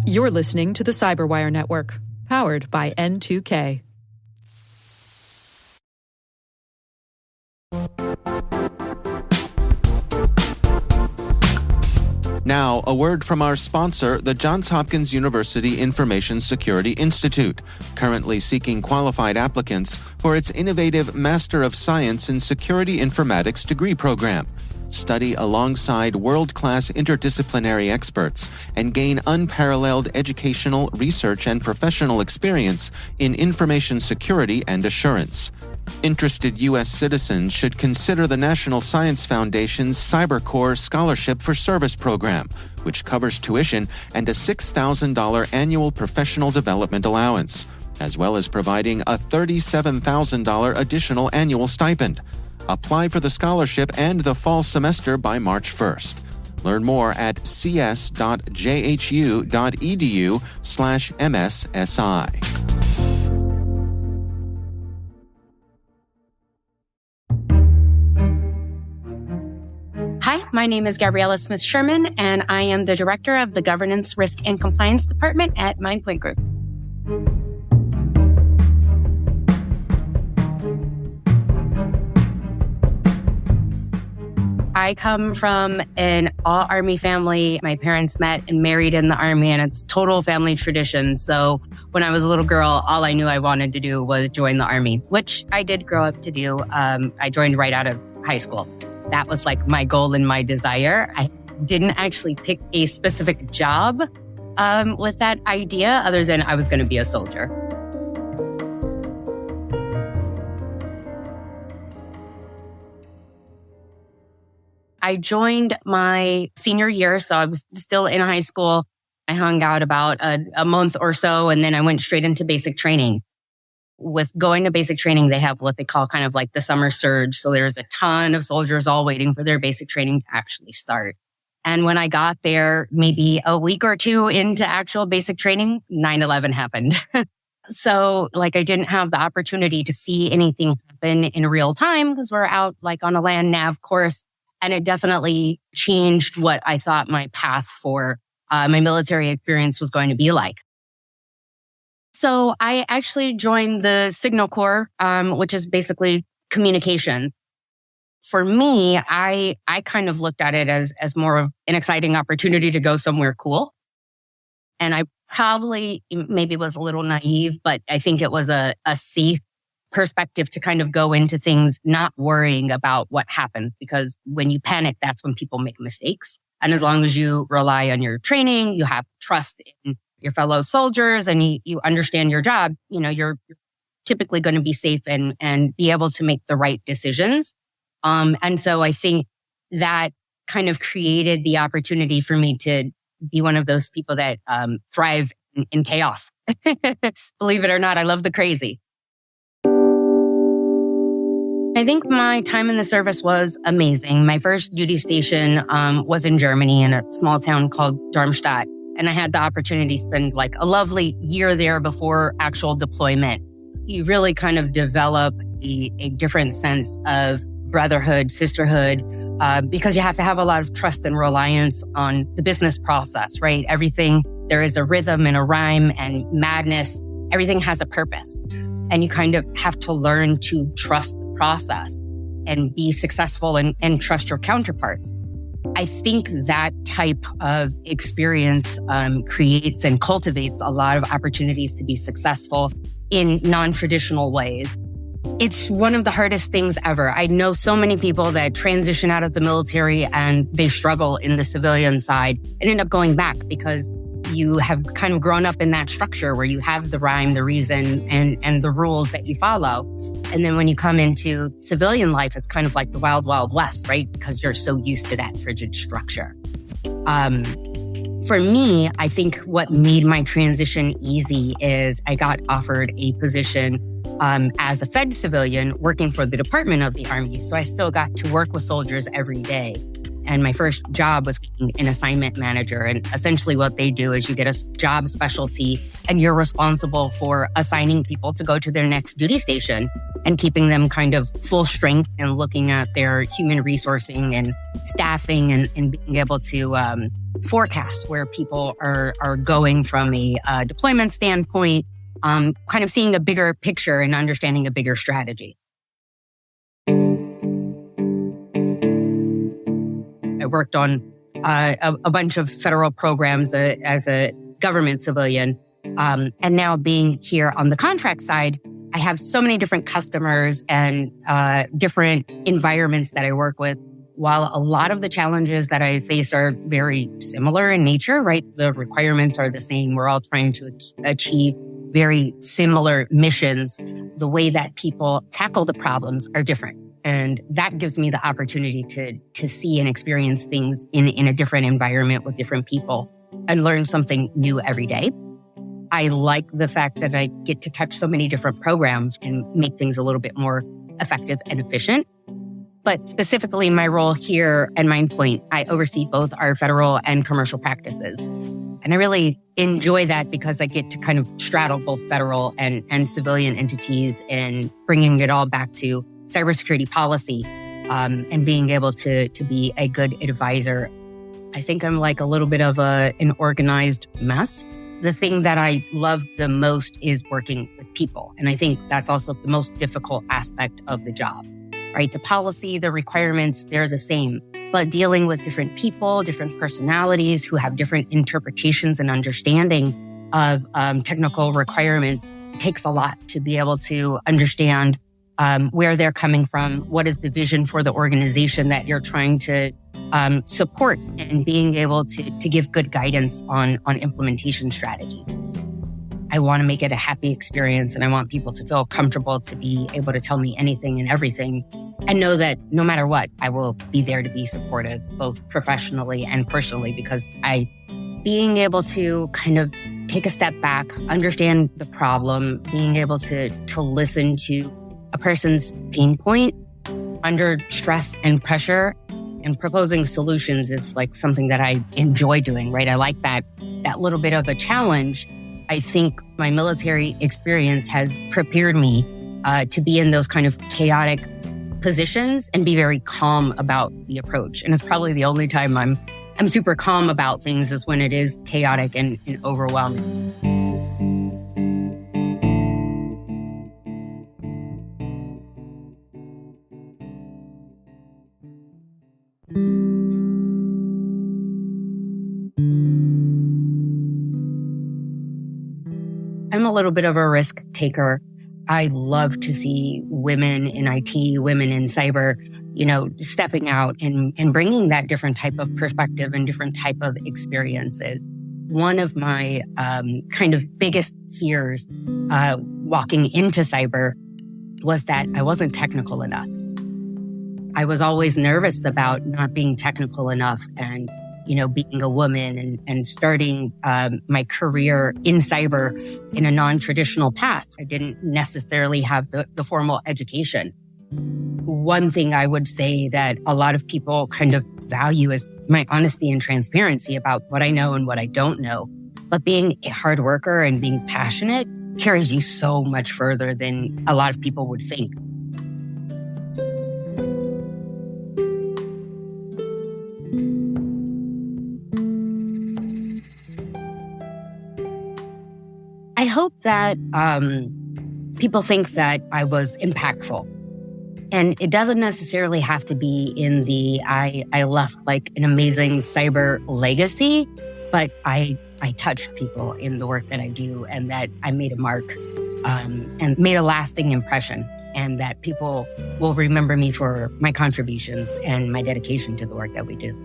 You're listening to the Cyberwire Network, powered by N2K. Now, a word from our sponsor, the Johns Hopkins University Information Security Institute, currently seeking qualified applicants for its innovative Master of Science in Security Informatics degree program. Study alongside world-class interdisciplinary experts and gain unparalleled educational, research, and professional experience in information security and assurance. Interested U.S. citizens should consider the National Science Foundation's CyberCore Scholarship for Service program, which covers tuition and a $6,000 annual professional development allowance, as well as providing a $37,000 additional annual stipend. Apply for the scholarship and the fall semester by March 1st. Learn more at cs.jhu.edu/MSSI. Hi, my name is Gabriela Smith-Sherman, and I am the Director of the Governance, Risk, and Compliance Department at MindPoint Group. I come from an all-Army family. My parents met and married in the Army, and it's total family tradition. So when I was a little girl, all I knew I wanted to do was join the Army, which I did grow up to do. I joined right out of high school. That was like my goal and my desire. I didn't actually pick a specific job with that idea, other than I was going to be a soldier. I joined my senior year, so I was still in high school. I hung out about a month or so, and then I went straight into basic training. With going to basic training, they have what they call kind of like the summer surge. So there's a ton of soldiers all waiting for their basic training to actually start. And when I got there, maybe a week or two into actual basic training, 9/11 happened. So I didn't have the opportunity to see anything happen in real time because we're out on a land nav course. And it definitely changed what I thought my path for my military experience was going to be like. So I actually joined the Signal Corps, which is basically communications. For me, I kind of looked at it as more of an exciting opportunity to go somewhere cool. And I probably maybe was a little naive, but I think it was a safe perspective to kind of go into things not worrying about what happens, because when you panic, that's when people make mistakes. And as long as you rely on your training, you have trust in your fellow soldiers, and you understand your job, you're typically going to be safe and be able to make the right decisions. And so I think that kind of created the opportunity for me to be one of those people that thrive in chaos. Believe it or not, I love the crazy. I think my time in the service was amazing. My first duty station was in Germany in a small town called Darmstadt. And I had the opportunity to spend a lovely year there before actual deployment. You really kind of develop a different sense of brotherhood, sisterhood, because you have to have a lot of trust and reliance on the business process, right? Everything, there is a rhythm and a rhyme and madness. Everything has a purpose. And you kind of have to learn to trust the process and be successful and trust your counterparts. I think that type of experience creates and cultivates a lot of opportunities to be successful in non-traditional ways. It's one of the hardest things ever. I know so many people that transition out of the military and they struggle in the civilian side and end up going back because you have kind of grown up in that structure where you have the rhyme, the reason, and the rules that you follow. And then when you come into civilian life, it's kind of like the wild, wild west, right? Because you're so used to that frigid structure. For me, I think what made my transition easy is I got offered a position as a Fed civilian working for the Department of the Army. So I still got to work with soldiers every day. And my first job was being an assignment manager. And essentially what they do is you get a job specialty and you're responsible for assigning people to go to their next duty station and keeping them kind of full strength and looking at their human resourcing and staffing and being able to forecast where people are going from a deployment standpoint, kind of seeing a bigger picture and understanding a bigger strategy. I worked on a bunch of federal programs as a government civilian. And now being here on the contract side, I have so many different customers and different environments that I work with. While a lot of the challenges that I face are very similar in nature, right? The requirements are the same. We're all trying to achieve very similar missions. The way that people tackle the problems are different. And that gives me the opportunity to see and experience things in a different environment with different people and learn something new every day. I like the fact that I get to touch so many different programs and make things a little bit more effective and efficient. But specifically my role here at MindPoint, I oversee both our federal and commercial practices. And I really enjoy that because I get to kind of straddle both federal and civilian entities and bringing it all back to cybersecurity policy and being able to be a good advisor. I think I'm like a little bit of an organized mess. The thing that I love the most is working with people. And I think that's also the most difficult aspect of the job, right? The policy, the requirements, they're the same. But dealing with different people, different personalities who have different interpretations and understanding of technical requirements takes a lot to be able to understand where they're coming from, what is the vision for the organization that you're trying to support, and being able to give good guidance on implementation strategy. I want to make it a happy experience, and I want people to feel comfortable to be able to tell me anything and everything and know that no matter what, I will be there to be supportive, both professionally and personally, because being able to kind of take a step back, understand the problem, being able to listen to a person's pain point under stress and pressure and proposing solutions is like something that I enjoy doing, right? I like that little bit of a challenge. I think my military experience has prepared me to be in those kind of chaotic positions and be very calm about the approach. And it's probably the only time I'm super calm about things is when it is chaotic and overwhelming. I'm a little bit of a risk taker. I love to see women in IT, women in cyber, stepping out and bringing that different type of perspective and different type of experiences. One of my kind of biggest fears walking into cyber was that I wasn't technical enough. I was always nervous about not being technical enough and being a woman and starting my career in cyber in a non-traditional path. I didn't necessarily have the formal education. One thing I would say that a lot of people kind of value is my honesty and transparency about what I know and what I don't know. But being a hard worker and being passionate carries you so much further than a lot of people would think. I hope that people think that I was impactful. And it doesn't necessarily have to be in the I left like an amazing cyber legacy, but I touched people in the work that I do and that I made a mark and made a lasting impression, and that people will remember me for my contributions and my dedication to the work that we do.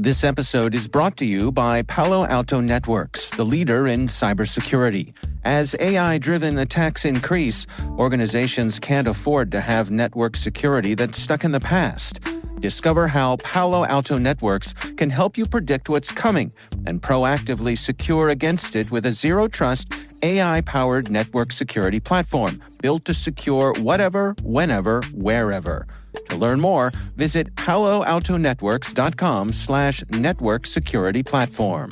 This episode is brought to you by Palo Alto Networks, the leader in cybersecurity. As AI-driven attacks increase, organizations can't afford to have network security that's stuck in the past. Discover how Palo Alto Networks can help you predict what's coming and proactively secure against it with a zero-trust, AI-powered network security platform built to secure whatever, whenever, wherever. To learn more, visit paloaltonetworks.com/network security platform.